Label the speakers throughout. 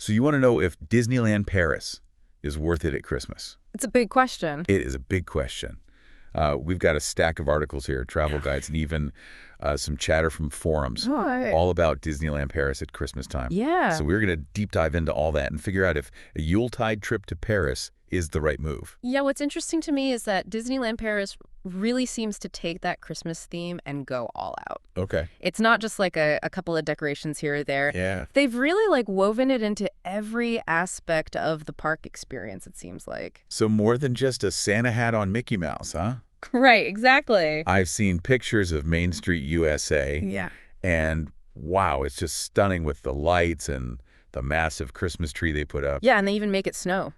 Speaker 1: So you want to know if Disneyland Paris is worth it at Christmas?
Speaker 2: It's a big question.
Speaker 1: It is a big question. We've got a stack of articles here, travel guides, and even some chatter from forums all about Disneyland Paris at Christmas time.
Speaker 2: Yeah.
Speaker 1: So we're going to deep dive into all that and figure out if a Yuletide trip to Paris is the right move.
Speaker 2: Yeah, what's interesting to me is that Disneyland Paris really seems to take that Christmas theme and go all out.
Speaker 1: Okay.
Speaker 2: It's not just like a couple of decorations here or there.
Speaker 1: Yeah.
Speaker 2: They've really like woven it into every aspect of the park experience, it seems like.
Speaker 1: So more than just a Santa hat on Mickey Mouse, huh?
Speaker 2: Right, exactly.
Speaker 1: I've seen pictures of Main Street USA.
Speaker 2: Yeah.
Speaker 1: And wow, it's just stunning with the lights and the massive Christmas tree they put up.
Speaker 2: Yeah, and they even make it snow.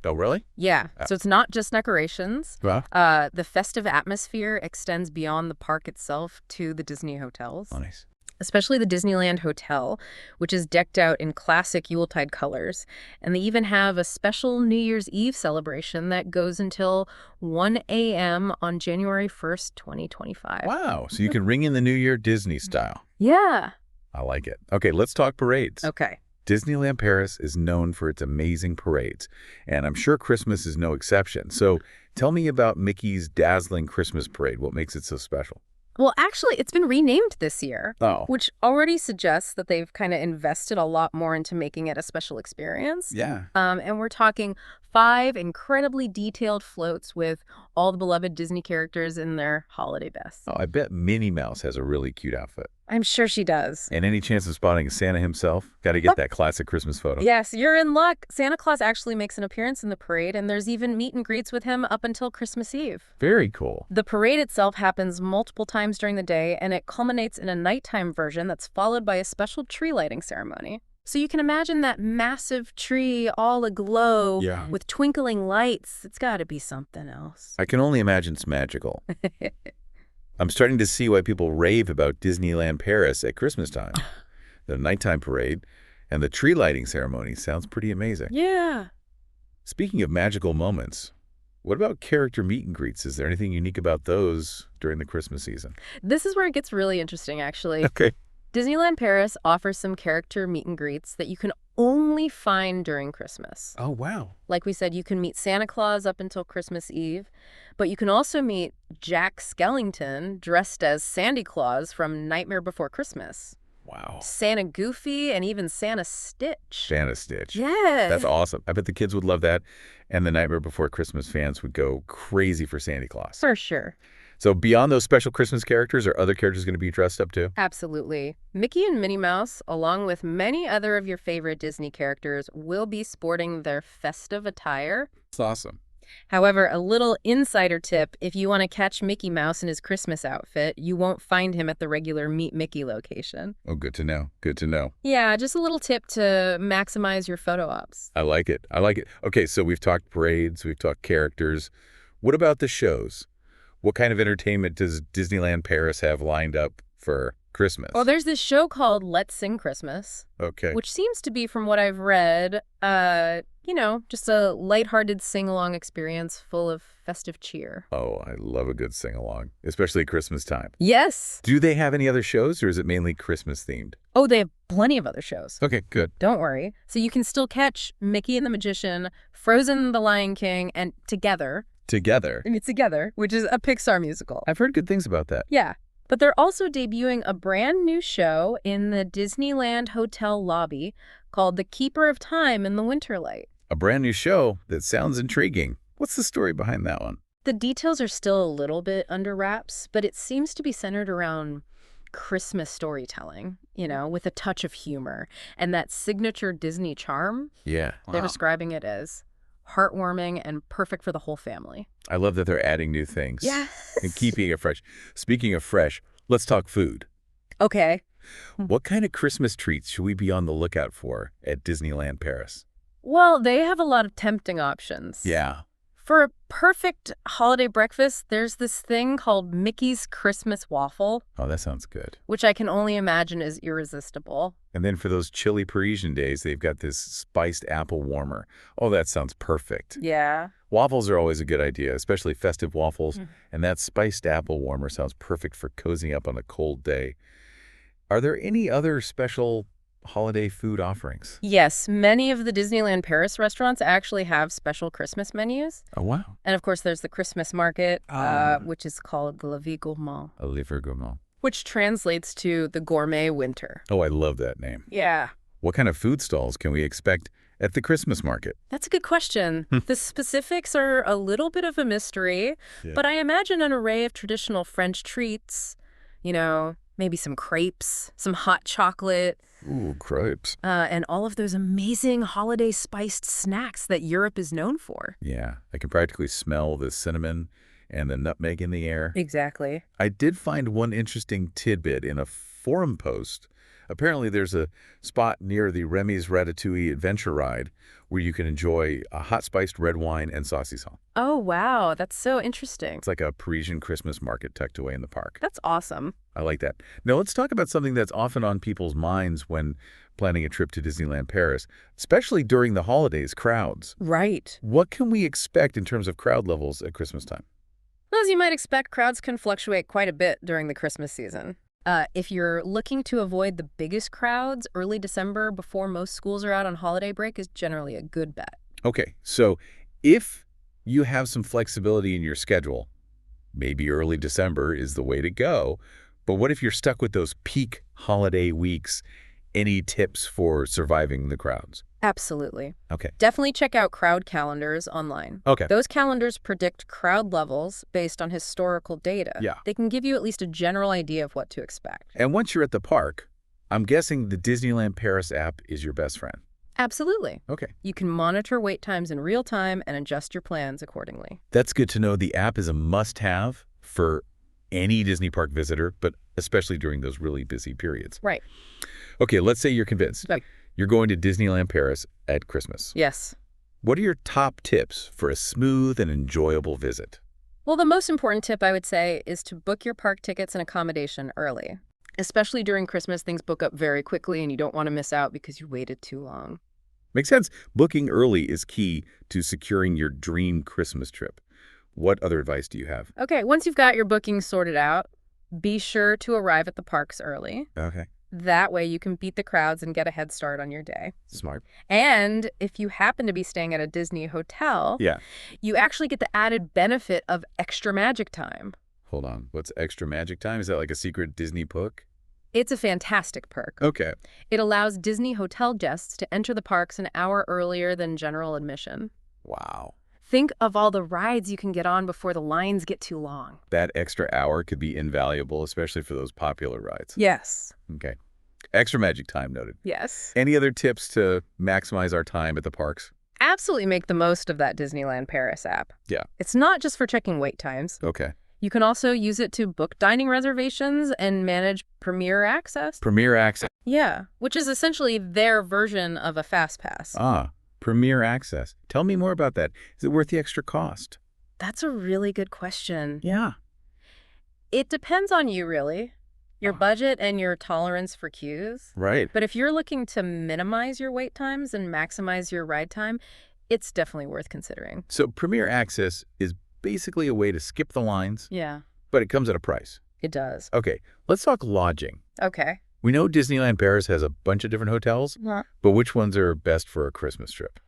Speaker 1: Oh, really?
Speaker 2: Yeah, so it's not just decorations.
Speaker 1: Well,
Speaker 2: The festive atmosphere extends beyond the park itself to the Disney hotels.
Speaker 1: oh, nice.
Speaker 2: Especially the Disneyland Hotel, which is decked out in classic Yuletide colors. And they even have a special New Year's Eve celebration that goes until 1 a.m. on January 1st, 2025.
Speaker 1: Wow. So you can ring in the New Year Disney style.
Speaker 2: Yeah.
Speaker 1: I like it. Okay, let's talk parades.
Speaker 2: Okay.
Speaker 1: Disneyland Paris is known for its amazing parades, and I'm sure Christmas is no exception. So tell me about Mickey's dazzling Christmas parade. What makes it so special?
Speaker 2: Well, actually, it's been renamed this year,
Speaker 1: Oh.
Speaker 2: which already suggests that they've kind of invested a lot more into making it a special experience.
Speaker 1: Yeah.
Speaker 2: And we're talking 5 incredibly detailed floats with all the beloved Disney characters in their holiday best.
Speaker 1: Oh, I bet Minnie Mouse has a really cute outfit.
Speaker 2: I'm sure she does.
Speaker 1: And any chance of spotting Santa himself? Got to get that classic Christmas photo.
Speaker 2: Yes, you're in luck. Santa Claus actually makes an appearance in the parade, and there's even meet and greets with him up until Christmas Eve.
Speaker 1: Very cool.
Speaker 2: The parade itself happens multiple times during the day, and it culminates in a nighttime version that's followed by a special tree lighting ceremony. So you can imagine that massive tree all aglow with twinkling lights. It's got to be something else.
Speaker 1: I can only imagine it's magical. I'm starting to see why people rave about Disneyland Paris at Christmas time. The nighttime parade and the tree lighting ceremony sounds pretty amazing.
Speaker 2: Yeah.
Speaker 1: Speaking of magical moments, what about character meet and greets? Is there anything unique about those during the Christmas season?
Speaker 2: This is where it gets really interesting, actually.
Speaker 1: Okay.
Speaker 2: Disneyland Paris offers some character meet and greets that you can only find during Christmas.
Speaker 1: Oh, wow.
Speaker 2: Like we said, you can meet Santa Claus up until Christmas Eve, but you can also meet Jack Skellington dressed as Sandy Claus from Nightmare Before Christmas.
Speaker 1: Wow.
Speaker 2: Santa Goofy, and even Santa Stitch.
Speaker 1: Santa Stitch.
Speaker 2: Yeah.
Speaker 1: That's awesome. I bet the kids would love that. And the Nightmare Before Christmas fans would go crazy for Santa Claus.
Speaker 2: For sure.
Speaker 1: So beyond those special Christmas characters, are other characters going to be dressed up too?
Speaker 2: Absolutely. Mickey and Minnie Mouse, along with many other of your favorite Disney characters, will be sporting their festive attire.
Speaker 1: That's awesome.
Speaker 2: However, a little insider tip, if you want to catch Mickey Mouse in his Christmas outfit, you won't find him at the regular Meet Mickey location.
Speaker 1: Oh, good to know. Good to know.
Speaker 2: Yeah, just a little tip to maximize your photo ops.
Speaker 1: I like it. I like it. Okay, so we've talked parades, we've talked characters. What about the shows? What kind of entertainment does Disneyland Paris have lined up for Christmas?
Speaker 2: Well, there's this show called Let's Sing Christmas,
Speaker 1: Okay.
Speaker 2: which seems to be, from what I've read, just a lighthearted sing-along experience full of festive cheer.
Speaker 1: Oh, I love a good sing-along, especially at Christmas time.
Speaker 2: Yes.
Speaker 1: Do they have any other shows, or is it mainly Christmas-themed?
Speaker 2: Oh, they have plenty of other shows.
Speaker 1: Okay, good.
Speaker 2: Don't worry. So you can still catch Mickey and the Magician, Frozen the Lion King, and Together, which is a Pixar musical.
Speaker 1: I've heard good things about that.
Speaker 2: Yeah. But they're also debuting a brand new show in the Disneyland Hotel lobby called The Keeper of Time in the Winterlight.
Speaker 1: A brand new show that sounds intriguing. What's the story behind that one?
Speaker 2: The details are still a little bit under wraps, but it seems to be centered around Christmas storytelling, with a touch of humor and that signature Disney charm.
Speaker 1: Yeah.
Speaker 2: They're describing it as heartwarming and perfect for the whole family.
Speaker 1: I love that they're adding new things.
Speaker 2: Yes.
Speaker 1: And keeping it fresh. Speaking of fresh, let's talk food.
Speaker 2: Okay.
Speaker 1: What kind of Christmas treats should we be on the lookout for at Disneyland Paris?
Speaker 2: Well, they have a lot of tempting options.
Speaker 1: Yeah.
Speaker 2: For a perfect holiday breakfast, there's this thing called Mickey's Christmas waffle,
Speaker 1: Oh, that sounds good.
Speaker 2: which I can only imagine is irresistible.
Speaker 1: And then for those chilly Parisian days, they've got this spiced apple warmer. Oh, that sounds perfect.
Speaker 2: Yeah.
Speaker 1: Waffles are always a good idea, especially festive waffles. And that spiced apple warmer sounds perfect for cozying up on a cold day. Are there any other special holiday food offerings?
Speaker 2: Yes, many of the Disneyland Paris restaurants actually have special Christmas menus.
Speaker 1: Oh, wow.
Speaker 2: And of course, there's the Christmas market,
Speaker 1: Ah.
Speaker 2: which is called Le Vie Gourmand,
Speaker 1: A liver gourmand.
Speaker 2: which translates to the gourmet winter.
Speaker 1: Oh, I love that name.
Speaker 2: Yeah.
Speaker 1: What kind of food stalls can we expect at the Christmas market?
Speaker 2: That's a good question. The specifics are a little bit of a mystery, but I imagine an array of traditional French treats, maybe some crepes, some hot chocolate.
Speaker 1: Ooh, crepes.
Speaker 2: And all of those amazing holiday spiced snacks that Europe is known for.
Speaker 1: Yeah, I can practically smell the cinnamon and the nutmeg in the air.
Speaker 2: Exactly.
Speaker 1: I did find one interesting tidbit in a forum post. Apparently, there's a spot near the Remy's Ratatouille adventure ride where you can enjoy a hot-spiced red wine and saucisson.
Speaker 2: Oh, wow. That's so interesting.
Speaker 1: It's like a Parisian Christmas market tucked away in the park.
Speaker 2: That's awesome.
Speaker 1: I like that. Now, let's talk about something that's often on people's minds when planning a trip to Disneyland Paris, especially during the holidays, crowds.
Speaker 2: Right.
Speaker 1: What can we expect in terms of crowd levels at Christmas time?
Speaker 2: Well, as you might expect, crowds can fluctuate quite a bit during the Christmas season. If you're looking to avoid the biggest crowds, early December before most schools are out on holiday break is generally a good bet.
Speaker 1: Okay, so if you have some flexibility in your schedule, maybe early December is the way to go. But what if you're stuck with those peak holiday weeks? Any tips for surviving the crowds?
Speaker 2: Absolutely.
Speaker 1: Okay.
Speaker 2: Definitely check out crowd calendars online.
Speaker 1: Okay.
Speaker 2: Those calendars predict crowd levels based on historical data.
Speaker 1: Yeah.
Speaker 2: They can give you at least a general idea of what to expect.
Speaker 1: And once you're at the park, I'm guessing the Disneyland Paris app is your best friend.
Speaker 2: Absolutely.
Speaker 1: Okay.
Speaker 2: You can monitor wait times in real time and adjust your plans accordingly.
Speaker 1: That's good to know. The app is a must-have for any Disney park visitor, but especially during those really busy periods.
Speaker 2: Right.
Speaker 1: Okay, let's say you're convinced.
Speaker 2: Right.
Speaker 1: You're going to Disneyland Paris at Christmas.
Speaker 2: Yes.
Speaker 1: What are your top tips for a smooth and enjoyable visit?
Speaker 2: Well, the most important tip I would say is to book your park tickets and accommodation early. Especially during Christmas, things book up very quickly and you don't want to miss out because you waited too long.
Speaker 1: Makes sense. Booking early is key to securing your dream Christmas trip. What other advice do you have?
Speaker 2: Okay, once you've got your bookings sorted out, be sure to arrive at the parks early.
Speaker 1: Okay.
Speaker 2: That way you can beat the crowds and get a head start on your day.
Speaker 1: Smart.
Speaker 2: And if you happen to be staying at a Disney hotel,
Speaker 1: Yeah.
Speaker 2: you actually get the added benefit of extra magic time.
Speaker 1: Hold on. What's extra magic time? Is that like a secret Disney book?
Speaker 2: It's a fantastic perk.
Speaker 1: Okay.
Speaker 2: It allows Disney hotel guests to enter the parks an hour earlier than general admission.
Speaker 1: Wow.
Speaker 2: Think of all the rides you can get on before the lines get too long.
Speaker 1: That extra hour could be invaluable, especially for those popular rides.
Speaker 2: Yes.
Speaker 1: Okay. Extra magic time noted.
Speaker 2: Yes.
Speaker 1: Any other tips to maximize our time at the parks?
Speaker 2: Absolutely make the most of that Disneyland Paris app.
Speaker 1: Yeah.
Speaker 2: It's not just for checking wait times.
Speaker 1: Okay.
Speaker 2: You can also use it to book dining reservations and manage Premier Access.
Speaker 1: Premier Access.
Speaker 2: Yeah, which is essentially their version of a Fast Pass.
Speaker 1: Ah, Premier Access. Tell me more about that. Is it worth the extra cost?
Speaker 2: That's a really good question.
Speaker 1: Yeah.
Speaker 2: It depends on you, really. Your budget and your tolerance for queues.
Speaker 1: Right.
Speaker 2: But if you're looking to minimize your wait times and maximize your ride time, it's definitely worth considering.
Speaker 1: So Premier Access is basically a way to skip the lines,
Speaker 2: Yeah,
Speaker 1: but it comes at a price.
Speaker 2: it does.
Speaker 1: Okay, let's talk lodging.
Speaker 2: Okay.
Speaker 1: We know Disneyland Paris has a bunch of different hotels, but which ones are best for a Christmas trip?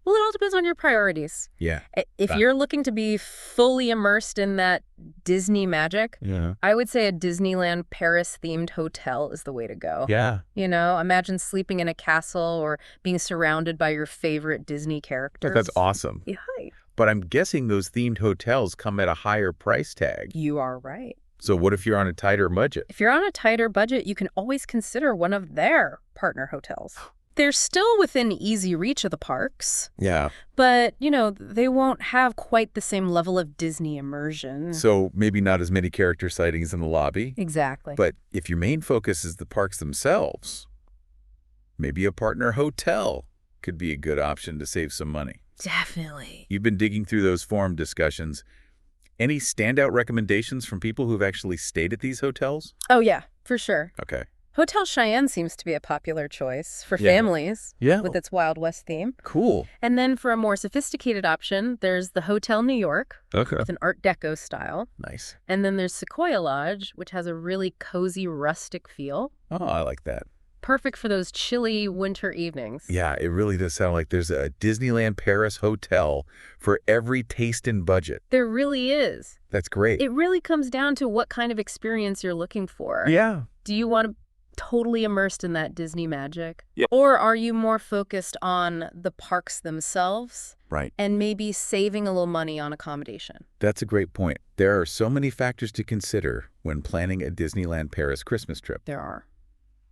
Speaker 2: Well, it all depends on your priorities.
Speaker 1: Yeah.
Speaker 2: If you're looking to be fully immersed in that Disney magic, I would say a Disneyland Paris-themed hotel is the way to go.
Speaker 1: Yeah.
Speaker 2: You know, imagine sleeping in a castle or being surrounded by your favorite Disney characters.
Speaker 1: That's awesome.
Speaker 2: Yeah.
Speaker 1: But I'm guessing those themed hotels come at a higher price tag.
Speaker 2: You are right.
Speaker 1: So what if you're on a tighter budget?
Speaker 2: If you're on a tighter budget, you can always consider one of their partner hotels. They're still within easy reach of the parks.
Speaker 1: Yeah.
Speaker 2: But, they won't have quite the same level of Disney immersion.
Speaker 1: So maybe not as many character sightings in the lobby.
Speaker 2: Exactly.
Speaker 1: But if your main focus is the parks themselves, maybe a partner hotel could be a good option to save some money.
Speaker 2: Definitely.
Speaker 1: You've been digging through those forum discussions. Any standout recommendations from people who've actually stayed at these hotels?
Speaker 2: Oh, yeah, for sure.
Speaker 1: Okay.
Speaker 2: Hotel Cheyenne seems to be a popular choice for families with its Wild West theme.
Speaker 1: Cool.
Speaker 2: And then for a more sophisticated option, there's the Hotel New York with an Art Deco style.
Speaker 1: Nice.
Speaker 2: And then there's Sequoia Lodge, which has a really cozy rustic feel.
Speaker 1: Oh, I like that.
Speaker 2: perfect for those chilly winter evenings.
Speaker 1: Yeah, it really does sound like there's a Disneyland Paris hotel for every taste and budget.
Speaker 2: There really is.
Speaker 1: That's great.
Speaker 2: It really comes down to what kind of experience you're looking for.
Speaker 1: Yeah.
Speaker 2: Do you want to totally immersed in that Disney magic?
Speaker 1: Yep.
Speaker 2: Or are you more focused on the parks themselves?
Speaker 1: Right.
Speaker 2: And maybe saving a little money on accommodation?
Speaker 1: That's a great point. There are so many factors to consider when planning a Disneyland Paris Christmas trip.
Speaker 2: There are.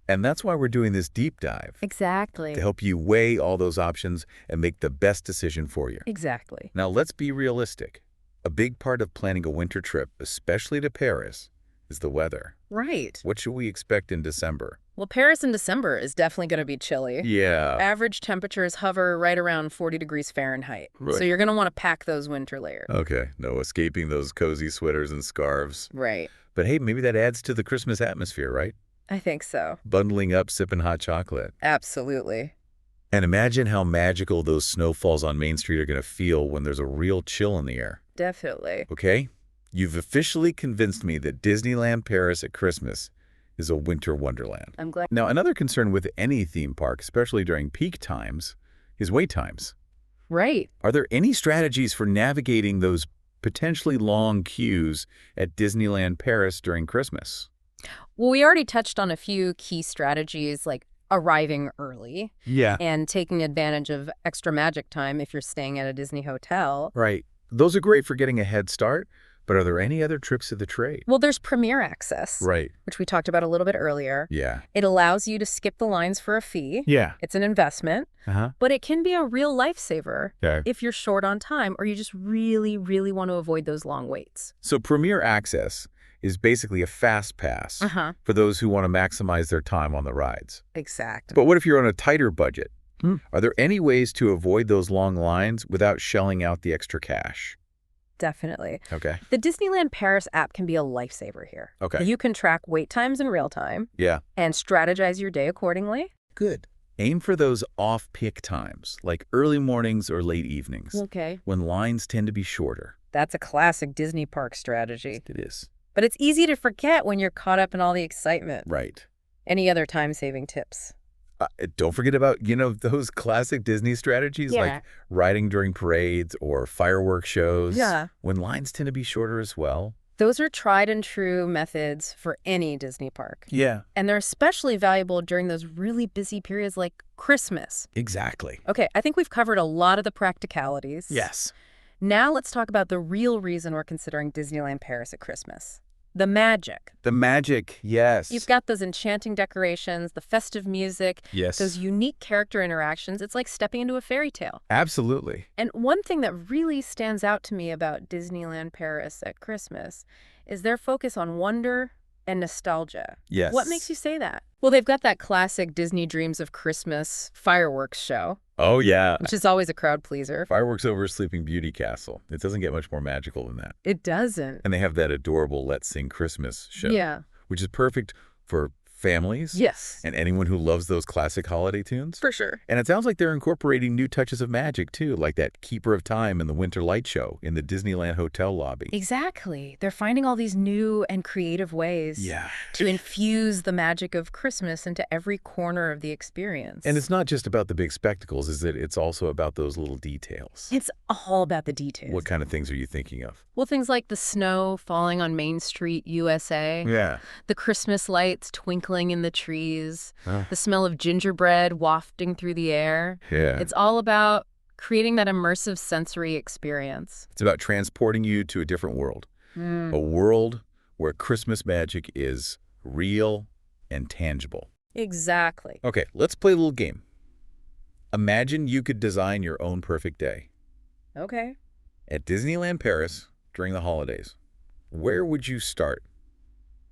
Speaker 1: And that's why we're doing this deep dive.
Speaker 2: Exactly.
Speaker 1: To help you weigh all those options and make the best decision for you.
Speaker 2: Exactly.
Speaker 1: Now, let's be realistic. A big part of planning a winter trip, especially to Paris, is the weather.
Speaker 2: Right.
Speaker 1: What should we expect in December?
Speaker 2: Well, Paris in December is definitely going to be chilly.
Speaker 1: Yeah.
Speaker 2: Average temperatures hover right around 40 degrees Fahrenheit.
Speaker 1: Right.
Speaker 2: So you're going to want to pack those winter layers.
Speaker 1: Okay. No escaping those cozy sweaters and scarves.
Speaker 2: Right.
Speaker 1: But hey, maybe that adds to the Christmas atmosphere, right?
Speaker 2: I think so.
Speaker 1: Bundling up, sipping hot chocolate.
Speaker 2: Absolutely.
Speaker 1: And imagine how magical those snowfalls on Main Street are going to feel when there's a real chill in the air.
Speaker 2: Definitely.
Speaker 1: Okay? You've officially convinced me that Disneyland Paris at Christmas is a winter wonderland.
Speaker 2: I'm glad.
Speaker 1: Now, another concern with any theme park, especially during peak times, is wait times.
Speaker 2: Right.
Speaker 1: Are there any strategies for navigating those potentially long queues at Disneyland Paris during Christmas?
Speaker 2: Well, we already touched on a few key strategies like arriving early.
Speaker 1: Yeah.
Speaker 2: And taking advantage of extra magic time if you're staying at a Disney hotel.
Speaker 1: Right. Those are great for getting a head start, but are there any other tricks of the trade?
Speaker 2: Well, there's Premier Access.
Speaker 1: Right.
Speaker 2: Which we talked about a little bit earlier.
Speaker 1: Yeah.
Speaker 2: It allows you to skip the lines for a fee.
Speaker 1: Yeah.
Speaker 2: It's an investment.
Speaker 1: Uh-huh.
Speaker 2: But it can be a real lifesaver
Speaker 1: Okay.
Speaker 2: if you're short on time or you just really, really want to avoid those long waits.
Speaker 1: So Premier Access is basically a fast pass for those who want to maximize their time on the rides.
Speaker 2: Exactly.
Speaker 1: But what if you're on a tighter budget? Are there any ways to avoid those long lines without shelling out the extra cash?
Speaker 2: Definitely.
Speaker 1: Okay.
Speaker 2: The Disneyland Paris app can be a lifesaver here.
Speaker 1: Okay.
Speaker 2: You can track wait times in real time.
Speaker 1: Yeah.
Speaker 2: And strategize your day accordingly.
Speaker 1: Good. Aim for those off-peak times, like early mornings or late evenings,
Speaker 2: Okay.
Speaker 1: when lines tend to be shorter.
Speaker 2: That's a classic Disney park strategy.
Speaker 1: It is.
Speaker 2: But it's easy to forget when you're caught up in all the excitement.
Speaker 1: Right.
Speaker 2: Any other time-saving tips?
Speaker 1: Don't forget about, those classic Disney strategies like riding during parades or fireworks shows.
Speaker 2: Yeah.
Speaker 1: When lines tend to be shorter as well.
Speaker 2: Those are tried and true methods for any Disney park.
Speaker 1: Yeah.
Speaker 2: And they're especially valuable during those really busy periods like Christmas.
Speaker 1: Exactly.
Speaker 2: Okay, I think we've covered a lot of the practicalities.
Speaker 1: Yes.
Speaker 2: Now let's talk about the real reason we're considering Disneyland Paris at Christmas. The magic.
Speaker 1: The magic, yes.
Speaker 2: You've got those enchanting decorations, the festive music,
Speaker 1: yes.
Speaker 2: those unique character interactions. It's like stepping into a fairy tale.
Speaker 1: Absolutely.
Speaker 2: And one thing that really stands out to me about Disneyland Paris at Christmas is their focus on wonder and nostalgia.
Speaker 1: Yes.
Speaker 2: What makes you say that? Well, they've got that classic Disney Dreams of Christmas fireworks show.
Speaker 1: Oh, yeah.
Speaker 2: Which is always a crowd pleaser.
Speaker 1: Fireworks over Sleeping Beauty Castle. It doesn't get much more magical than that.
Speaker 2: It doesn't.
Speaker 1: And they have that adorable Let's Sing Christmas show.
Speaker 2: Yeah.
Speaker 1: Which is perfect for families.
Speaker 2: Yes.
Speaker 1: And anyone who loves those classic holiday tunes.
Speaker 2: For sure.
Speaker 1: And it sounds like they're incorporating new touches of magic, too, like that Keeper of Time in the Winter Light Show in the Disneyland hotel lobby.
Speaker 2: Exactly. They're finding all these new and creative ways to infuse the magic of Christmas into every corner of the experience.
Speaker 1: And it's not just about the big spectacles, is it? It's also about those little details.
Speaker 2: It's all about the details.
Speaker 1: What kind of things are you thinking of?
Speaker 2: Well, things like the snow falling on Main Street U.S.A.
Speaker 1: Yeah.
Speaker 2: The Christmas lights twinkling in the trees. The smell of gingerbread wafting through the air.
Speaker 1: Yeah.
Speaker 2: It's all about creating that immersive sensory experience.
Speaker 1: It's about transporting you to a different world. A world where Christmas magic is real and tangible.
Speaker 2: Exactly.
Speaker 1: Okay, let's play a little game. Imagine you could design your own perfect day.
Speaker 2: Okay.
Speaker 1: At Disneyland Paris during the holidays, where would you start?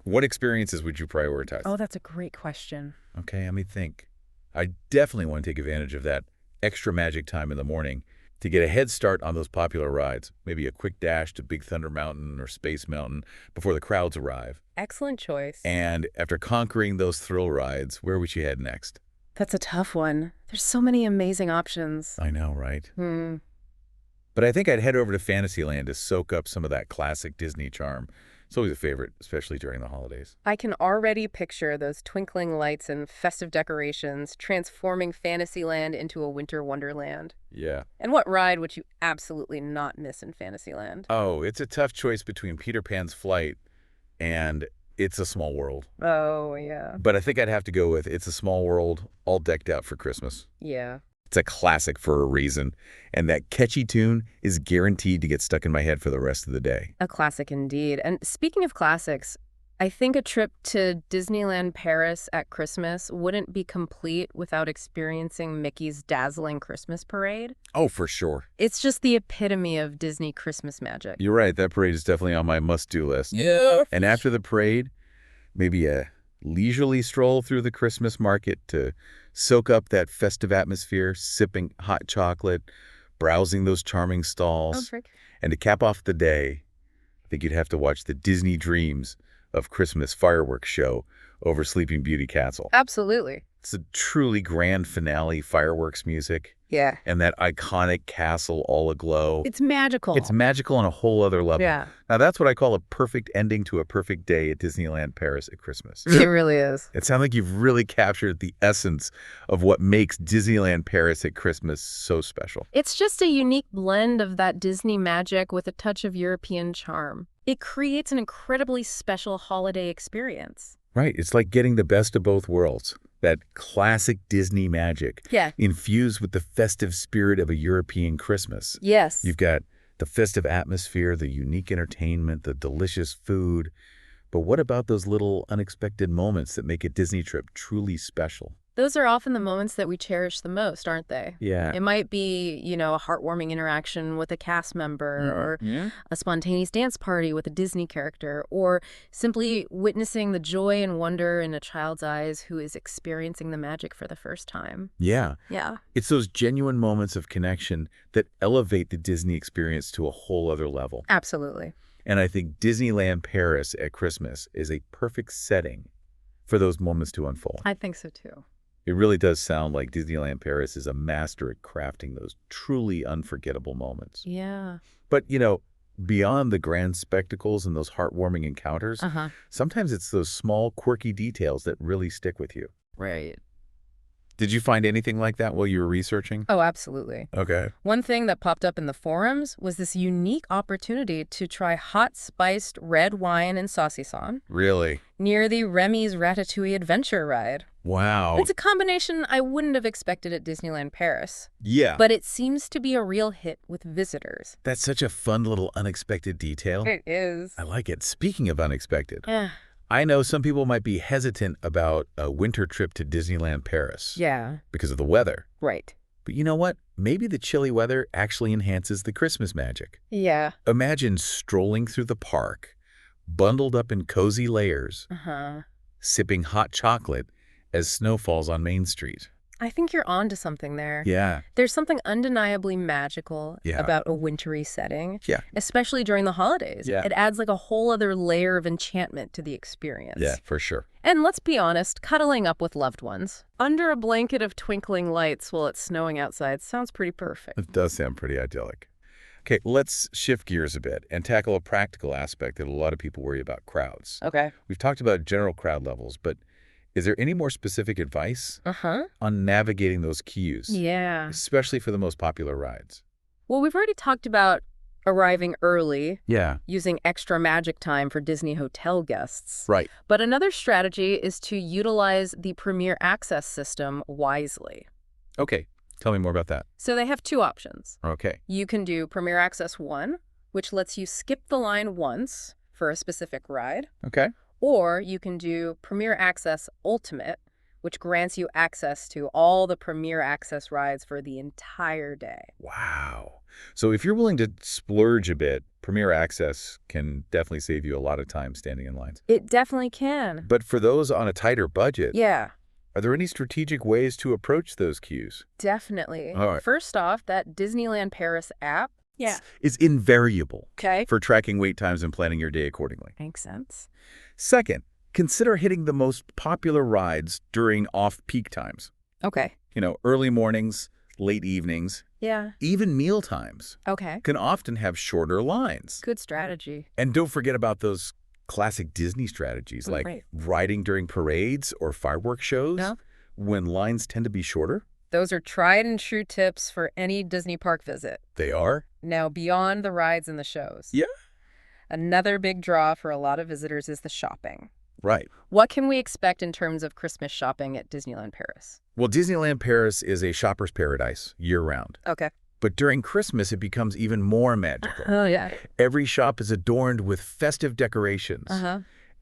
Speaker 1: What experiences would you prioritize?
Speaker 2: Oh, that's a great question.
Speaker 1: Okay, let me think. I definitely want to take advantage of that extra magic time in the morning to get a head start on those popular rides. Maybe a quick dash to Big Thunder Mountain or Space Mountain before the crowds arrive.
Speaker 2: Excellent choice.
Speaker 1: And after conquering those thrill rides, where would you head next?
Speaker 2: That's a tough one. There's so many amazing options.
Speaker 1: I know, right? But I think I'd head over to Fantasyland to soak up some of that classic Disney charm. It's always a favorite, especially during the holidays.
Speaker 2: I can already picture those twinkling lights and festive decorations transforming Fantasyland into a winter wonderland.
Speaker 1: Yeah.
Speaker 2: And what ride would you absolutely not miss in Fantasyland?
Speaker 1: Oh, it's a tough choice between Peter Pan's Flight and It's a Small World.
Speaker 2: Oh, yeah.
Speaker 1: But I think I'd have to go with It's a Small World, all decked out for Christmas.
Speaker 2: Yeah.
Speaker 1: It's a classic for a reason, and that catchy tune is guaranteed to get stuck in my head for the rest of the day.
Speaker 2: A classic indeed. And speaking of classics, I think a trip to Disneyland Paris at Christmas wouldn't be complete without experiencing Mickey's dazzling Christmas parade.
Speaker 1: Oh, for sure.
Speaker 2: It's just the epitome of Disney Christmas magic.
Speaker 1: You're right. That parade is definitely on my must-do list.
Speaker 2: Yeah.
Speaker 1: And after the parade, maybe a leisurely stroll through the Christmas market to soak up that festive atmosphere, sipping hot chocolate, browsing those charming stalls. And to cap off the day, I think you'd have to watch the Disney Dreams of Christmas fireworks show over Sleeping Beauty Castle.
Speaker 2: Absolutely.
Speaker 1: It's a truly grand finale fireworks music.
Speaker 2: Yeah.
Speaker 1: And that iconic castle all aglow.
Speaker 2: It's magical.
Speaker 1: It's magical on a whole other level.
Speaker 2: Yeah.
Speaker 1: Now, that's what I call a perfect ending to a perfect day at Disneyland Paris at Christmas.
Speaker 2: It really is.
Speaker 1: It sounds like you've really captured the essence of what makes Disneyland Paris at Christmas so special.
Speaker 2: It's just a unique blend of that Disney magic with a touch of European charm. It creates an incredibly special holiday experience.
Speaker 1: Right. It's like getting the best of both worlds. That classic Disney magic.
Speaker 2: Yeah.
Speaker 1: Infused with the festive spirit of a European Christmas.
Speaker 2: Yes.
Speaker 1: You've got the festive atmosphere, the unique entertainment, the delicious food. But what about those little unexpected moments that make a Disney trip truly special?
Speaker 2: Those are often the moments that we cherish the most, aren't they?
Speaker 1: Yeah.
Speaker 2: It might be, a heartwarming interaction with a cast member or a spontaneous dance party with a Disney character, or simply witnessing the joy and wonder in a child's eyes who is experiencing the magic for the first time.
Speaker 1: Yeah.
Speaker 2: Yeah.
Speaker 1: It's those genuine moments of connection that elevate the Disney experience to a whole other level.
Speaker 2: Absolutely.
Speaker 1: And I think Disneyland Paris at Christmas is a perfect setting for those moments to unfold.
Speaker 2: I think so too.
Speaker 1: It really does sound like Disneyland Paris is a master at crafting those truly unforgettable moments.
Speaker 2: Yeah.
Speaker 1: But, beyond the grand spectacles and those heartwarming encounters, sometimes it's those small, quirky details that really stick with you.
Speaker 2: Right.
Speaker 1: Did you find anything like that while you were researching?
Speaker 2: Oh, absolutely.
Speaker 1: Okay.
Speaker 2: One thing that popped up in the forums was this unique opportunity to try hot spiced red wine and saucisson
Speaker 1: Really?
Speaker 2: near the Remy's Ratatouille Adventure ride.
Speaker 1: Wow.
Speaker 2: It's a combination I wouldn't have expected at Disneyland Paris.
Speaker 1: Yeah.
Speaker 2: But it seems to be a real hit with visitors.
Speaker 1: That's such a fun little unexpected detail.
Speaker 2: It is.
Speaker 1: I like it. Speaking of unexpected,
Speaker 2: Yeah.
Speaker 1: I know some people might be hesitant about a winter trip to Disneyland Paris.
Speaker 2: Yeah.
Speaker 1: Because of the weather.
Speaker 2: Right.
Speaker 1: But you know what? Maybe the chilly weather actually enhances the Christmas magic.
Speaker 2: Yeah.
Speaker 1: Imagine strolling through the park, bundled up in cozy layers, sipping hot chocolate as snow falls on Main Street.
Speaker 2: I think you're onto something there.
Speaker 1: Yeah.
Speaker 2: There's something undeniably magical about a wintry setting, especially during the holidays.
Speaker 1: Yeah.
Speaker 2: It adds like a whole other layer of enchantment to the experience.
Speaker 1: Yeah, for sure.
Speaker 2: And let's be honest, cuddling up with loved ones under a blanket of twinkling lights while it's snowing outside sounds pretty perfect.
Speaker 1: It does sound pretty idyllic. Okay, let's shift gears a bit and tackle a practical aspect that a lot of people worry about: crowds.
Speaker 2: Okay.
Speaker 1: We've talked about general crowd levels, but is there any more specific advice on navigating those queues?
Speaker 2: Yeah.
Speaker 1: Especially for the most popular rides.
Speaker 2: Well, we've already talked about arriving early.
Speaker 1: Yeah.
Speaker 2: Using extra magic time for Disney hotel guests.
Speaker 1: Right.
Speaker 2: But another strategy is to utilize the Premier Access system wisely.
Speaker 1: Okay. Tell me more about that.
Speaker 2: So they have two options.
Speaker 1: Okay.
Speaker 2: You can do Premier Access 1, which lets you skip the line once for a specific ride.
Speaker 1: Okay.
Speaker 2: Or you can do Premier Access Ultimate, which grants you access to all the Premier Access rides for the entire day.
Speaker 1: Wow. So if you're willing to splurge a bit, Premier Access can definitely save you a lot of time standing in lines.
Speaker 2: It definitely can.
Speaker 1: But for those on a tighter budget,
Speaker 2: Yeah.
Speaker 1: are there any strategic ways to approach those queues?
Speaker 2: Definitely.
Speaker 1: All right.
Speaker 2: First off, that Disneyland Paris app. Yeah.
Speaker 1: Is invariable
Speaker 2: Okay.
Speaker 1: for tracking wait times and planning your day accordingly.
Speaker 2: Makes sense.
Speaker 1: Second, consider hitting the most popular rides during off-peak times.
Speaker 2: Okay.
Speaker 1: Early mornings, late evenings,
Speaker 2: Yeah.
Speaker 1: even meal times
Speaker 2: Okay.
Speaker 1: can often have shorter lines.
Speaker 2: Good strategy.
Speaker 1: And don't forget about those classic Disney strategies like
Speaker 2: Right.
Speaker 1: riding during parades or fireworks shows
Speaker 2: Yeah.
Speaker 1: when lines tend to be shorter.
Speaker 2: Those are tried and true tips for any Disney park visit.
Speaker 1: They are?
Speaker 2: Now, beyond the rides and the shows,
Speaker 1: Yeah.
Speaker 2: another big draw for a lot of visitors is the shopping.
Speaker 1: Right.
Speaker 2: What can we expect in terms of Christmas shopping at Disneyland Paris?
Speaker 1: Well, Disneyland Paris is a shopper's paradise year-round.
Speaker 2: Okay.
Speaker 1: But during Christmas, it becomes even more magical.
Speaker 2: Oh, yeah.
Speaker 1: Every shop is adorned with festive decorations.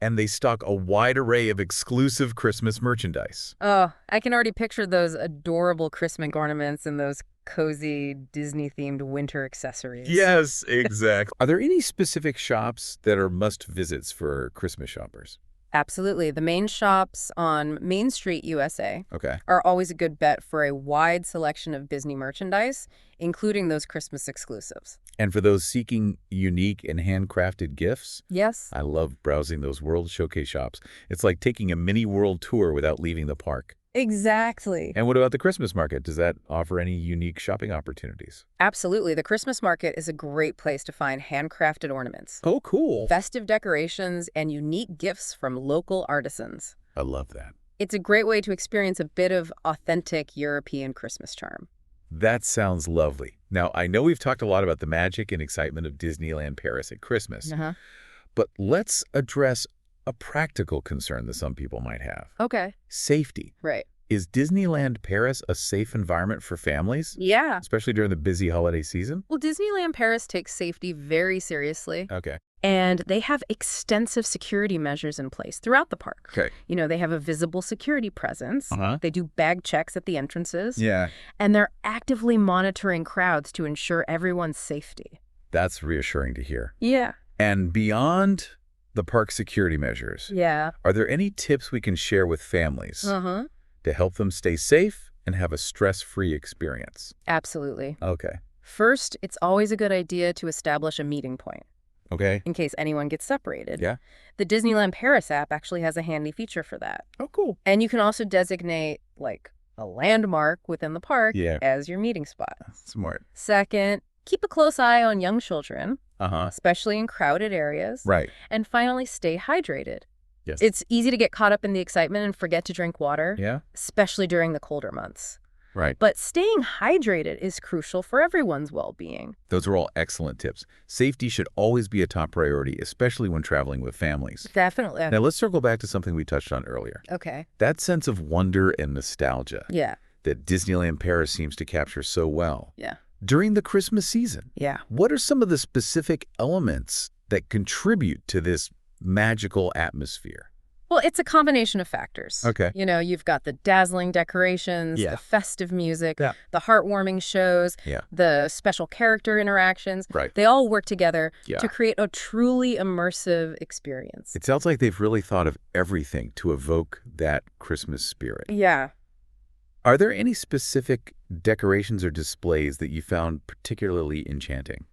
Speaker 1: And they stock a wide array of exclusive Christmas merchandise.
Speaker 2: Oh, I can already picture those adorable Christmas ornaments and those cozy Disney-themed winter accessories.
Speaker 1: Yes, exactly. Are there any specific shops that are must-visits for Christmas shoppers?
Speaker 2: Absolutely. The main shops on Main Street U.S.A.
Speaker 1: Okay.
Speaker 2: are always a good bet for a wide selection of Disney merchandise, including those Christmas exclusives.
Speaker 1: And for those seeking unique and handcrafted gifts,
Speaker 2: Yes.
Speaker 1: I love browsing those World Showcase shops. It's like taking a mini world tour without leaving the park.
Speaker 2: Exactly.
Speaker 1: And what about the Christmas market? Does that offer any unique shopping opportunities?
Speaker 2: Absolutely. The Christmas market is a great place to find handcrafted ornaments,
Speaker 1: Oh, cool.
Speaker 2: festive decorations, and unique gifts from local artisans.
Speaker 1: I love that.
Speaker 2: It's a great way to experience a bit of authentic European Christmas charm.
Speaker 1: That sounds lovely. Now, I know we've talked a lot about the magic and excitement of Disneyland Paris at Christmas, but let's address a practical concern that some people might have.
Speaker 2: Okay.
Speaker 1: Safety.
Speaker 2: Right.
Speaker 1: Is Disneyland Paris a safe environment for families,
Speaker 2: Yeah.
Speaker 1: especially during the busy holiday season?
Speaker 2: Well, Disneyland Paris takes safety very seriously,
Speaker 1: Okay.
Speaker 2: and they have extensive security measures in place throughout the park.
Speaker 1: Okay.
Speaker 2: You know, they have a visible security presence. They do bag checks at the entrances.
Speaker 1: Yeah.
Speaker 2: And they're actively monitoring crowds to ensure everyone's safety.
Speaker 1: That's reassuring to hear.
Speaker 2: Yeah.
Speaker 1: And beyond the park security measures,
Speaker 2: Yeah.
Speaker 1: are there any tips we can share with families to help them stay safe and have a stress-free experience?
Speaker 2: Absolutely.
Speaker 1: Okay.
Speaker 2: First, it's always a good idea to establish a meeting point
Speaker 1: Okay.
Speaker 2: in case anyone gets separated.
Speaker 1: Yeah.
Speaker 2: The Disneyland Paris app actually has a handy feature for that.
Speaker 1: Oh, cool.
Speaker 2: And you can also designate, like, a landmark within the park as your meeting spot.
Speaker 1: Smart.
Speaker 2: Second, keep a close eye on young children,
Speaker 1: Uh-huh.
Speaker 2: especially in crowded areas.
Speaker 1: Right.
Speaker 2: And finally, stay hydrated.
Speaker 1: Yes.
Speaker 2: It's easy to get caught up in the excitement and forget to drink water,
Speaker 1: Yeah.
Speaker 2: especially during the colder months.
Speaker 1: Right.
Speaker 2: But staying hydrated is crucial for everyone's well-being.
Speaker 1: Those are all excellent tips. Safety should always be a top priority, especially when traveling with families.
Speaker 2: Definitely.
Speaker 1: Now, let's circle back to something we touched on earlier.
Speaker 2: Okay.
Speaker 1: That sense of wonder and nostalgia
Speaker 2: Yeah.
Speaker 1: that Disneyland Paris seems to capture so well.
Speaker 2: Yeah.
Speaker 1: During the Christmas season,
Speaker 2: Yeah.
Speaker 1: what are some of the specific elements that contribute to this magical atmosphere?
Speaker 2: Well, it's a combination of factors.
Speaker 1: Okay.
Speaker 2: You know, you've got the dazzling decorations,
Speaker 1: Yeah.
Speaker 2: the festive music,
Speaker 1: Yeah.
Speaker 2: the heartwarming shows,
Speaker 1: Yeah.
Speaker 2: the special character interactions.
Speaker 1: Right.
Speaker 2: They all work together
Speaker 1: Yeah.
Speaker 2: to create a truly immersive experience.
Speaker 1: It sounds like they've really thought of everything to evoke that Christmas spirit.
Speaker 2: Yeah.
Speaker 1: Are there any specific decorations or displays that you found particularly enchanting?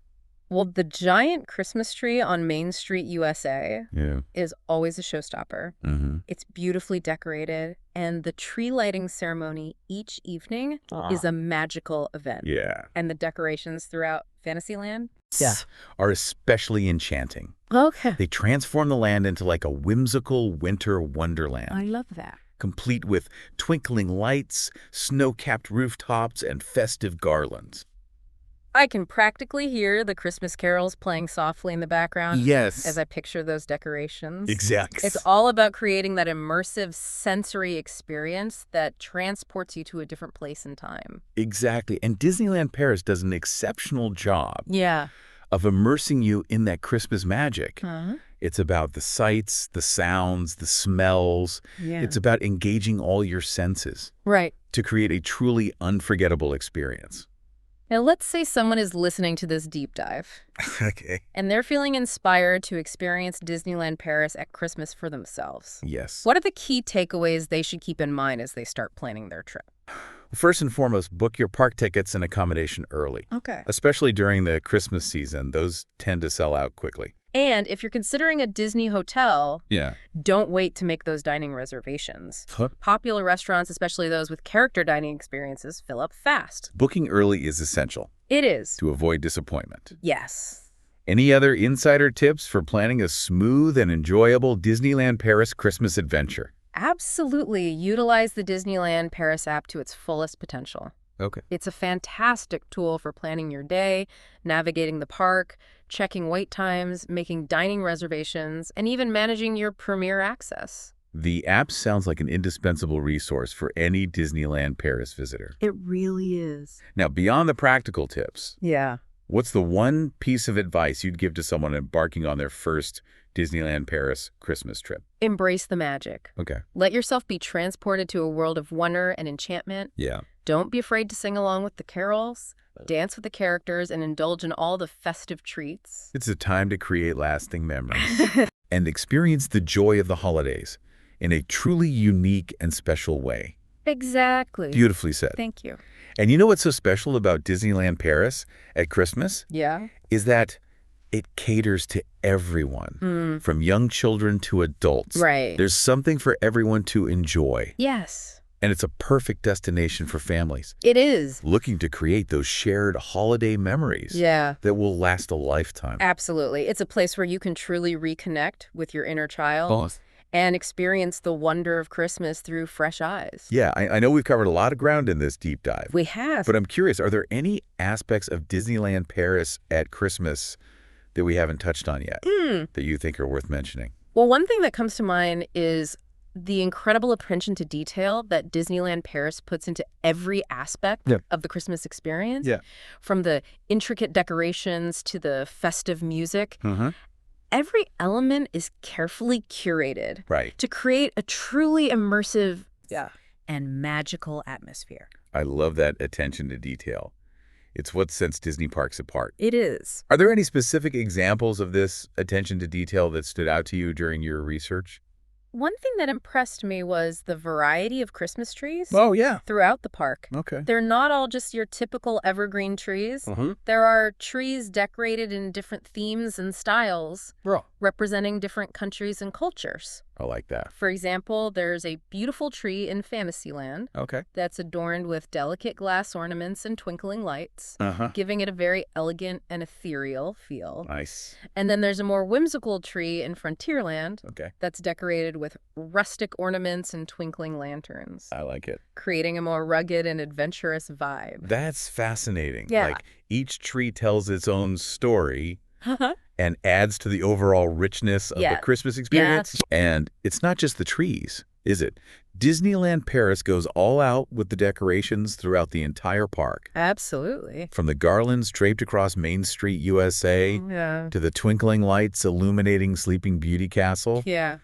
Speaker 2: Well, the giant Christmas tree on Main Street U.S.A.
Speaker 1: Yeah.
Speaker 2: is always a showstopper.
Speaker 1: Mm-hmm.
Speaker 2: It's beautifully decorated, and the tree lighting ceremony each evening is a magical event.
Speaker 1: Yeah.
Speaker 2: And the decorations throughout Fantasyland
Speaker 1: Are especially enchanting.
Speaker 2: Okay.
Speaker 1: They transform the land into like a whimsical winter wonderland,
Speaker 2: I love that.
Speaker 1: complete with twinkling lights, snow-capped rooftops, and festive garlands.
Speaker 2: I can practically hear the Christmas carols playing softly in the background
Speaker 1: Yes.
Speaker 2: as I picture those decorations.
Speaker 1: Exactly.
Speaker 2: It's all about creating that immersive sensory experience that transports you to a different place and time.
Speaker 1: Exactly. And Disneyland Paris does an exceptional job
Speaker 2: Yeah.
Speaker 1: of immersing you in that Christmas magic.
Speaker 2: Uh-huh.
Speaker 1: It's about the sights, the sounds, the smells.
Speaker 2: Yeah.
Speaker 1: It's about engaging all your senses
Speaker 2: Right.
Speaker 1: to create a truly unforgettable experience.
Speaker 2: Now, let's say someone is listening to this deep dive,
Speaker 1: Okay.
Speaker 2: and they're feeling inspired to experience Disneyland Paris at Christmas for themselves.
Speaker 1: Yes.
Speaker 2: What are the key takeaways they should keep in mind as they start planning their trip?
Speaker 1: First and foremost, book your park tickets and accommodation early.
Speaker 2: Okay.
Speaker 1: Especially during the Christmas season, those tend to sell out quickly.
Speaker 2: And if you're considering a Disney hotel,
Speaker 1: Yeah.
Speaker 2: don't wait to make those dining reservations.
Speaker 1: Huh?
Speaker 2: Popular restaurants, especially those with character dining experiences, fill up fast.
Speaker 1: Booking early is essential
Speaker 2: It is.
Speaker 1: to avoid disappointment.
Speaker 2: Yes.
Speaker 1: Any other insider tips for planning a smooth and enjoyable Disneyland Paris Christmas adventure?
Speaker 2: Absolutely. Utilize the Disneyland Paris app to its fullest potential.
Speaker 1: Okay.
Speaker 2: It's a fantastic tool for planning your day, navigating the park, checking wait times, making dining reservations, and even managing your premier access.
Speaker 1: The app sounds like an indispensable resource for any Disneyland Paris visitor.
Speaker 2: It really is.
Speaker 1: Now, beyond the practical tips,
Speaker 2: Yeah.
Speaker 1: what's the one piece of advice you'd give to someone embarking on their first Disneyland Paris Christmas trip?
Speaker 2: Embrace the magic.
Speaker 1: Okay.
Speaker 2: Let yourself be transported to a world of wonder and enchantment.
Speaker 1: Yeah.
Speaker 2: Don't be afraid to sing along with the carols, dance with the characters, and indulge in all the festive treats.
Speaker 1: It's a time to create lasting memories and experience the joy of the holidays in a truly unique and special way.
Speaker 2: Exactly.
Speaker 1: Beautifully said.
Speaker 2: Thank you.
Speaker 1: And you know what's so special about Disneyland Paris at Christmas?
Speaker 2: Yeah.
Speaker 1: Is that it caters to everyone, from young children to adults.
Speaker 2: Right.
Speaker 1: There's something for everyone to enjoy.
Speaker 2: Yes.
Speaker 1: And it's a perfect destination for families
Speaker 2: It is.
Speaker 1: looking to create those shared holiday memories
Speaker 2: Yeah.
Speaker 1: that will last a lifetime.
Speaker 2: Absolutely. It's a place where you can truly reconnect with your inner child
Speaker 1: Both.
Speaker 2: and experience the wonder of Christmas through fresh eyes.
Speaker 1: Yeah, I know we've covered a lot of ground in this deep dive.
Speaker 2: We have.
Speaker 1: But I'm curious, are there any aspects of Disneyland Paris at Christmas that we haven't touched on yet that you think are worth mentioning?
Speaker 2: Well, one thing that comes to mind is the incredible attention to detail that Disneyland Paris puts into every aspect of the Christmas experience.
Speaker 1: Yeah.
Speaker 2: From the intricate decorations to the festive music.
Speaker 1: Mm-hmm.
Speaker 2: Every element is carefully curated
Speaker 1: Right.
Speaker 2: to create a truly immersive
Speaker 3: and magical atmosphere.
Speaker 1: I love that attention to detail. It's what sets Disney parks apart.
Speaker 2: It is.
Speaker 1: Are there any specific examples of this attention to detail that stood out to you during your research?
Speaker 2: One thing that impressed me was the variety of Christmas trees
Speaker 1: Oh, yeah.
Speaker 2: throughout the park.
Speaker 1: Okay.
Speaker 2: They're not all just your typical evergreen trees.
Speaker 1: Mm-hmm.
Speaker 2: There are trees decorated in different themes and styles, representing different countries and cultures.
Speaker 1: I like that.
Speaker 2: For example, there's a beautiful tree in Fantasyland
Speaker 1: Okay.
Speaker 2: that's adorned with delicate glass ornaments and twinkling lights,
Speaker 1: Uh-huh.
Speaker 2: giving it a very elegant and ethereal feel.
Speaker 1: Nice.
Speaker 2: And then there's a more whimsical tree in Frontierland
Speaker 1: Okay.
Speaker 2: that's decorated with rustic ornaments and twinkling lanterns,
Speaker 1: I like it.
Speaker 2: creating a more rugged and adventurous vibe.
Speaker 1: That's fascinating.
Speaker 2: Yeah.
Speaker 1: Like, each tree tells its own story and adds to the overall richness of the
Speaker 2: Yeah.
Speaker 1: Christmas experience. And it's not just the trees, is it? Disneyland Paris goes all out with the decorations throughout the entire park.
Speaker 2: Absolutely.
Speaker 1: From the garlands draped across Main Street U.S.A.
Speaker 2: Yeah.
Speaker 1: to the twinkling lights illuminating Sleeping Beauty Castle,
Speaker 2: Yeah,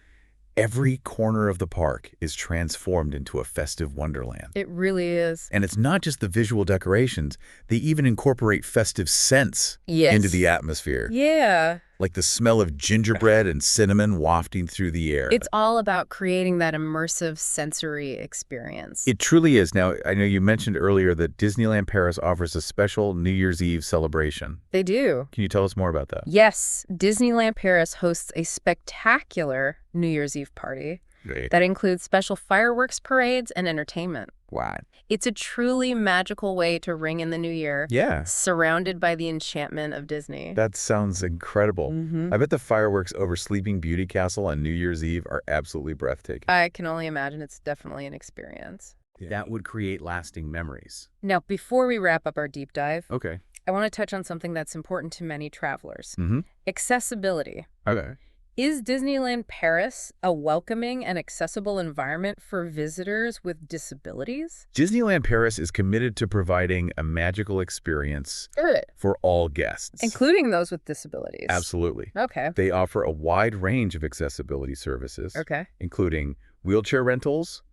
Speaker 1: every corner of the park is transformed into a festive wonderland.
Speaker 2: it really is.
Speaker 1: And it's not just the visual decorations. They even incorporate festive scents
Speaker 2: Yes.
Speaker 1: into the atmosphere,
Speaker 2: Yeah.
Speaker 1: like the smell of gingerbread and cinnamon wafting through the air.
Speaker 2: It's all about creating that immersive sensory experience.
Speaker 1: It truly is. Now, I know you mentioned earlier that Disneyland Paris offers a special New Year's Eve celebration.
Speaker 2: They do.
Speaker 1: Can you tell us more about that?
Speaker 2: Yes, Disneyland Paris hosts a spectacular New Year's Eve party
Speaker 1: Great.
Speaker 2: that includes special fireworks parades and entertainment.
Speaker 1: Wow.
Speaker 2: It's a truly magical way to ring in the new year,
Speaker 1: Yeah.
Speaker 2: surrounded by the enchantment of Disney.
Speaker 1: That sounds incredible. I bet the fireworks over Sleeping Beauty Castle on New Year's Eve are absolutely breathtaking.
Speaker 2: I can only imagine it's definitely an experience.
Speaker 1: That would create lasting memories.
Speaker 2: Now, before we wrap up our deep dive,
Speaker 1: Okay.
Speaker 2: I want to touch on something that's important to many travelers.
Speaker 1: Mm-hmm.
Speaker 2: Accessibility.
Speaker 1: Okay.
Speaker 2: Is Disneyland Paris a welcoming and accessible environment for visitors with disabilities?
Speaker 1: Disneyland Paris is committed to providing a magical experience for all guests.
Speaker 2: Including those with disabilities.
Speaker 1: Absolutely.
Speaker 2: Okay.
Speaker 1: They offer a wide range of accessibility services,
Speaker 2: Okay.
Speaker 1: including wheelchair rentals,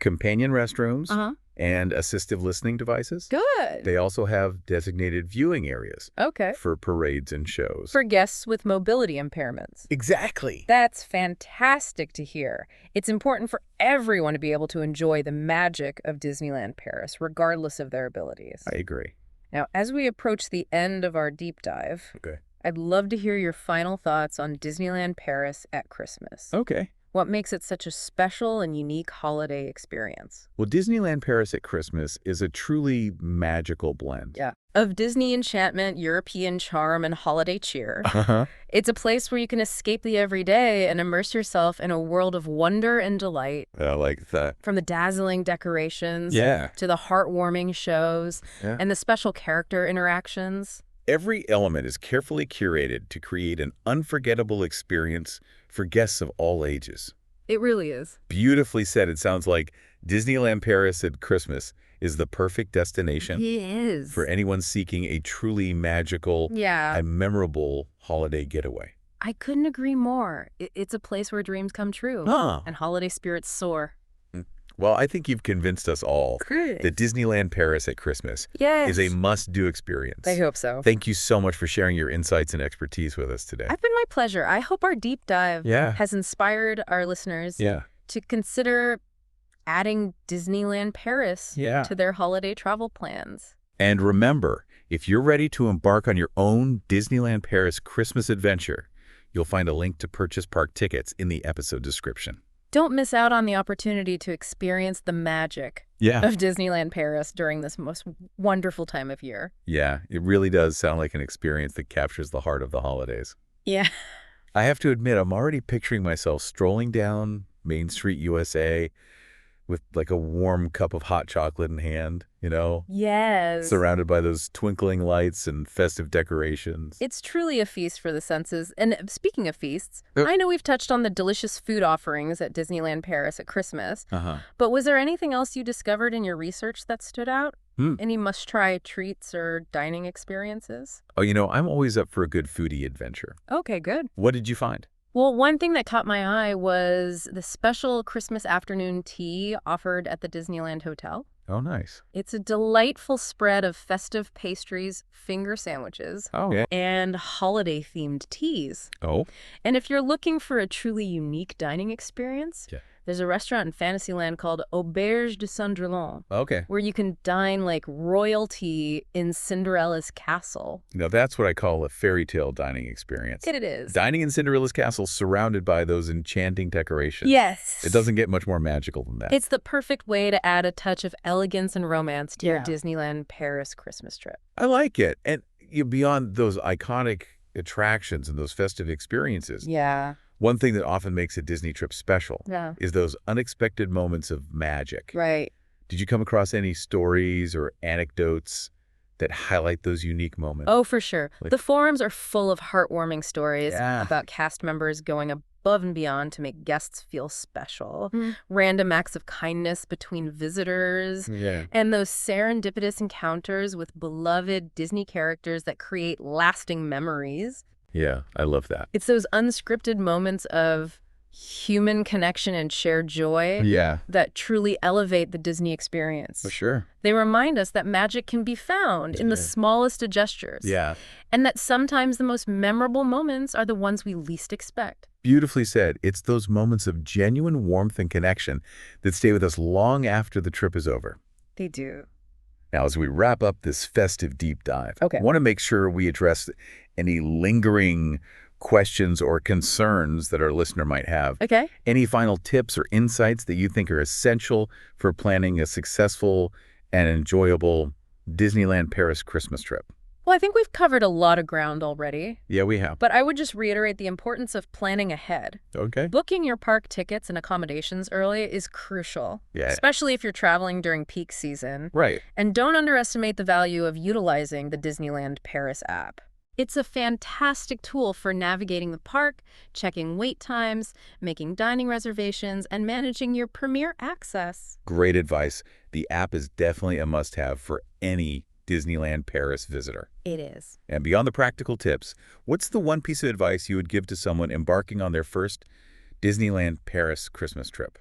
Speaker 1: companion restrooms,
Speaker 2: Uh-huh.
Speaker 1: and assistive listening devices.
Speaker 2: Good.
Speaker 1: They also have designated viewing areas
Speaker 2: Okay.
Speaker 1: for parades and shows.
Speaker 2: For guests with mobility impairments.
Speaker 1: Exactly.
Speaker 2: That's fantastic to hear. It's important for everyone to be able to enjoy the magic of Disneyland Paris, regardless of their abilities.
Speaker 1: I agree.
Speaker 2: Now, as we approach the end of our deep dive,
Speaker 1: Okay.
Speaker 2: I'd love to hear your final thoughts on Disneyland Paris at Christmas.
Speaker 1: Okay.
Speaker 2: what makes it such a special and unique holiday experience.
Speaker 1: Well, Disneyland Paris at Christmas is a truly magical blend.
Speaker 2: Yeah. Of Disney enchantment, European charm, and holiday cheer.
Speaker 1: Uh-huh.
Speaker 2: It's a place where you can escape the everyday and immerse yourself in a world of wonder and delight.
Speaker 1: I like that.
Speaker 2: From the dazzling decorations
Speaker 1: Yeah.
Speaker 2: to the heartwarming shows and the special character interactions.
Speaker 1: Every element is carefully curated to create an unforgettable experience for guests of all ages.
Speaker 2: It really is.
Speaker 1: Beautifully said. It sounds like Disneyland Paris at Christmas is the perfect destination
Speaker 2: It is.
Speaker 1: for anyone seeking a truly magical and memorable holiday getaway.
Speaker 2: I couldn't agree more. It's a place where dreams come true and holiday spirits soar.
Speaker 1: Well, I think you've convinced us all
Speaker 2: Great.
Speaker 1: that Disneyland Paris at Christmas is a must-do experience.
Speaker 2: I hope so.
Speaker 1: Thank you so much for sharing your insights and expertise with us today.
Speaker 2: It's been my pleasure. I hope our deep dive
Speaker 1: Yeah.
Speaker 2: has inspired our listeners to consider adding Disneyland Paris to their holiday travel plans.
Speaker 1: And remember, if you're ready to embark on your own Disneyland Paris Christmas adventure, you'll find a link to purchase park tickets in the episode description.
Speaker 2: Don't miss out on the opportunity to experience the magic of Disneyland Paris during this most wonderful time of year.
Speaker 1: Yeah, it really does sound like an experience that captures the heart of the holidays.
Speaker 2: Yeah.
Speaker 1: I have to admit, I'm already picturing myself strolling down Main Street USA with like a warm cup of hot chocolate in hand, you know?
Speaker 2: Yes.
Speaker 1: Surrounded by those twinkling lights and festive decorations.
Speaker 2: It's truly a feast for the senses. And speaking of feasts, I know we've touched on the delicious food offerings at Disneyland Paris at Christmas. But was there anything else you discovered in your research that stood out? Any must-try treats or dining experiences?
Speaker 1: Oh, you know, I'm always up for a good foodie adventure.
Speaker 2: Okay, good.
Speaker 1: What did you find?
Speaker 2: Well, one thing that caught my eye was the special Christmas afternoon tea offered at the Disneyland Hotel.
Speaker 1: Oh, nice.
Speaker 2: It's a delightful spread of festive pastries, finger sandwiches, and holiday-themed teas.
Speaker 1: Oh?
Speaker 2: And if you're looking for a truly unique dining experience, there's a restaurant in Fantasyland called Auberge de Cendrillon, where you can dine like royalty in Cinderella's castle.
Speaker 1: Now, that's what I call a fairy tale dining experience.
Speaker 2: It is.
Speaker 1: Dining in Cinderella's castle surrounded by those enchanting decorations.
Speaker 2: Yes.
Speaker 1: It doesn't get much more magical than that.
Speaker 2: It's the perfect way to add a touch of elegance and romance to your Disneyland Paris Christmas trip.
Speaker 1: I like it. And beyond those iconic attractions and those festive experiences, one thing that often makes a Disney trip special is those unexpected moments of magic.
Speaker 2: Right.
Speaker 1: Did you come across any stories or anecdotes that highlight those unique moments?
Speaker 2: Oh, for sure. The forums are full of heartwarming stories about cast members going above and beyond to make guests feel special, random acts of kindness between visitors, and those serendipitous encounters with beloved Disney characters that create lasting memories.
Speaker 1: Yeah, I love that.
Speaker 2: It's those unscripted moments of human connection and shared joy that truly elevate the Disney experience.
Speaker 1: For sure.
Speaker 2: They remind us that magic can be found in the smallest of gestures. And that sometimes the most memorable moments are the ones we least expect.
Speaker 1: Beautifully said. It's those moments of genuine warmth and connection that stay with us long after the trip is over.
Speaker 2: They do.
Speaker 1: Now, as we wrap up this festive deep dive, I want to make sure we address any lingering questions or concerns that our listener might have. Any final tips or insights that you think are essential for planning a successful and enjoyable Disneyland Paris Christmas trip?
Speaker 2: Well, I think we've covered a lot of ground already.
Speaker 1: Yeah, we have.
Speaker 2: But I would just reiterate the importance of planning ahead. Booking your park tickets and accommodations early is crucial, especially if you're traveling during peak season. And don't underestimate the value of utilizing the Disneyland Paris app. It's a fantastic tool for navigating the park, checking wait times, making dining reservations, and managing your premier access.
Speaker 1: Great advice. The app is definitely a must-have for any Disneyland Paris visitor.
Speaker 2: It is.
Speaker 1: And beyond the practical tips, what's the one piece of advice you would give to someone embarking on their first Disneyland Paris Christmas trip?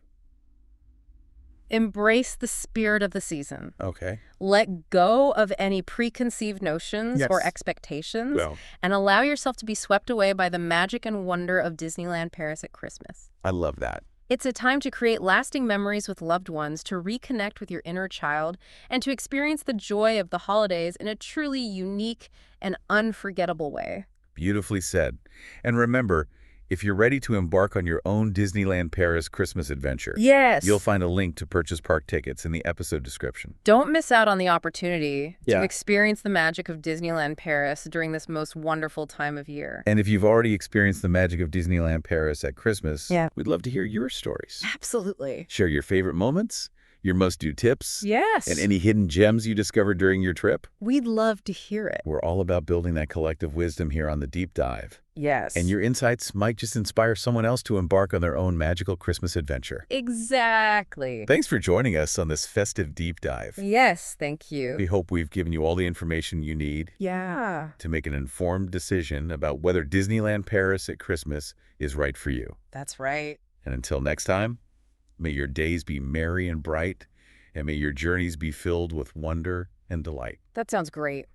Speaker 2: Embrace the spirit of the season.
Speaker 1: Okay.
Speaker 2: Let go of any preconceived notions or expectations and allow yourself to be swept away by the magic and wonder of Disneyland Paris at Christmas.
Speaker 1: I love that.
Speaker 2: It's a time to create lasting memories with loved ones, to reconnect with your inner child, and to experience the joy of the holidays in a truly unique and unforgettable way.
Speaker 1: Beautifully said. And remember, If you're ready to embark on your own Disneyland Paris Christmas adventure,
Speaker 3: Yes.
Speaker 1: you'll find a link to purchase park tickets in the episode description.
Speaker 2: Don't miss out on the opportunity
Speaker 1: Yeah.
Speaker 2: to experience the magic of Disneyland Paris during this most wonderful time of year.
Speaker 1: And if you've already experienced the magic of Disneyland Paris at Christmas,
Speaker 3: Yeah.
Speaker 1: we'd love to hear your stories.
Speaker 2: Absolutely.
Speaker 1: Share your favorite moments, your must-do tips,
Speaker 3: Yes.
Speaker 1: and any hidden gems you discovered during your trip.
Speaker 2: We'd love to hear it.
Speaker 1: We're all about building that collective wisdom here on The Deep Dive.
Speaker 3: Yes.
Speaker 1: And your insights might just inspire someone else to embark on their own magical Christmas adventure.
Speaker 2: Exactly.
Speaker 1: Thanks for joining us on this festive deep dive.
Speaker 2: Yes, thank you.
Speaker 1: We hope we've given you all the information you need
Speaker 3: Yeah.
Speaker 1: to make an informed decision about whether Disneyland Paris at Christmas is right for you.
Speaker 2: That's right.
Speaker 1: And until next time, may your days be merry and bright, and may your journeys be filled with wonder and delight.
Speaker 2: That sounds great.